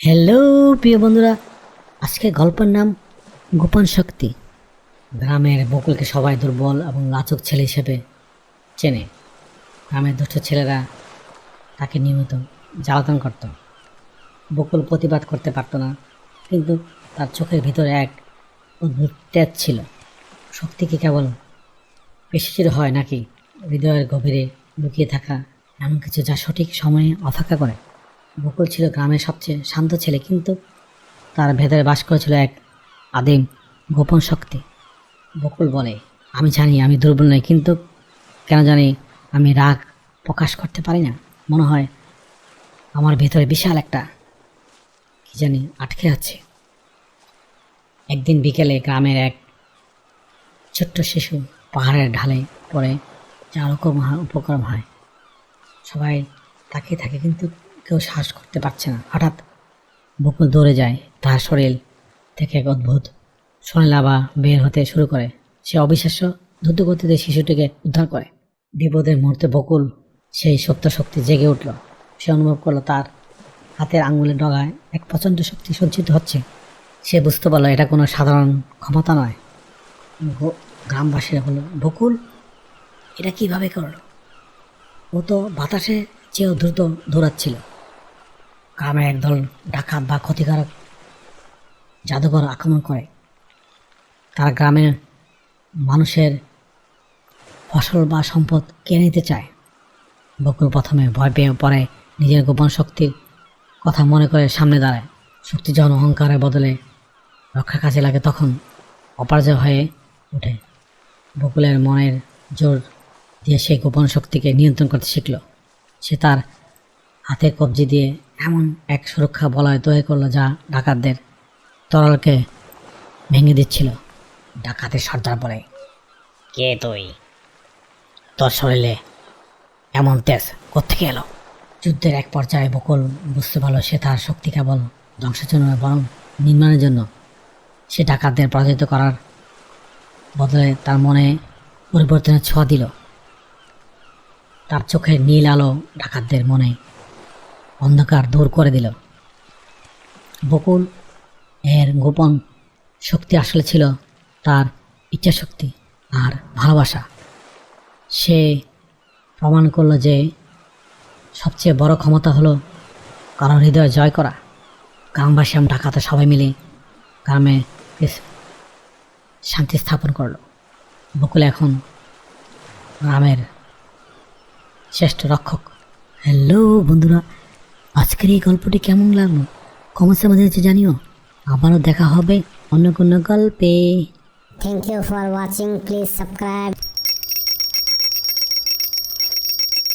Hello প্রিয় বন্ধুরা, আজকে গল্পের নাম গোপন শক্তি। গ্রামের বকুলকে সবাই দুর্বল এবং লাজুক ছেলে হিসেবে চেনে। গ্রামের দুষ্ট ছেলেরা তাকে নিয়মিত জ্বালাতন করত। বকুল প্রতিবাদ করতে পারত না, কিন্তু তার চোখের ভিতরে এক অদ্ভুত তেজ ছিল। শক্তি কি কেবল পেশির হয়, নাকি হৃদয়ের গভীরে লুকিয়ে থাকা এমন কিছু যা সঠিক সময়ে অপেক্ষা করে? বকুল ছিল গ্রামের সবচেয়ে শান্ত ছেলে, কিন্তু তার ভেতরে বাস করেছিল এক আদিম গোপন শক্তি। বকুল বলে, আমি জানি আমি দুর্বল নই, কিন্তু কেন জানি আমি রাগ প্রকাশ করতে পারি না। মনে হয় আমার ভেতরে বিশাল একটা কি জানি আটকে আছে। একদিন বিকেলে গ্রামের এক ছোট্ট শিশু পাহাড়ের ঢালে পড়ে, যার উপক্রম হয়। সবাই তাকিয়ে থাকে, কিন্তু কেউ সাহস করতে পারছে না। হঠাৎ বকুল দৌড়ে যায়, তার শরীর থেকে এক অদ্ভুত সোনালাভা বের হতে শুরু করে। সে অবিশ্বাস্য দ্রুতগতিতে শিশুটিকে উদ্ধার করে। বিপদের মুহূর্তে বকুল সেই সপ্ত শক্তি জেগে উঠল। সে অনুভব করলো তার হাতের আঙুলের ডগায় এক প্রচণ্ড শক্তি সঞ্চিত হচ্ছে। সে বুঝতে পারলো এটা কোনো সাধারণ ক্ষমতা নয়। গ্রামবাসীরা বলল, বকুল এটা কিভাবে করলো? ও তো বাতাসে চেয়েও দ্রুত দৌড়াচ্ছিল। গ্রামে একদল ডাকাত বা ক্ষতিকারক জাদুঘর আক্রমণ করে। তারা গ্রামের মানুষের ফসল বা সম্পদ কেড়ে নিতে চায়। বকুল প্রথমে ভয় পেয়ে পরে নিজের গোপন শক্তির কথা মনে করে সামনে দাঁড়ায়। শক্তি যখন অহংকারের বদলে রক্ষা কাজে লাগে, তখন অপরাজয় হয়ে ওঠে। বকুলের মনের জোর দিয়ে সেই গোপন শক্তিকে নিয়ন্ত্রণ করতে শিখল। সে তার হাতে কবজি দিয়ে এমন এক সুরক্ষা বলয় তৈরি করলো, যা ডাকাতদের তরলকে ভেঙে দিচ্ছিল। ডাকাতের সর্দার বলে, কে তুই? তোর শরীরে এমন তেজ কোত্থেকে এলো? যুদ্ধের এক পর্যায়ে বকুল বুঝতে পারল সে তার শক্তি কেবল ধ্বংসের জন্য নয়, বরং নির্মাণের জন্য। সে ডাকাতদের পরাজিত করার বদলে তার মনে পরিবর্তনের ছোঁয়া দিল। তার চোখের নীল আলো ডাকাতদের মনে অন্ধকার দূর করে দিল। বকুল এর গোপন শক্তি আসলে ছিল তার ইচ্ছাশক্তি আর ভালোবাসা। সে প্রমাণ করল যে সবচেয়ে বড় ক্ষমতা হলো কারোর হৃদয় জয় করা। গ্রামবাসী এবং ডাকাতে সবাই মিলে গ্রামে শান্তি স্থাপন করলো। বকুল এখন গ্রামের শ্রেষ্ঠ রক্ষক। হ্যালো বন্ধুরা, আজকের এই গল্পটি কেমন লাগলো কমেন্টসের মধ্যে জানিও। আবারও দেখা হবে অন্য কোনো গল্পে। Thank you for watching. Please subscribe.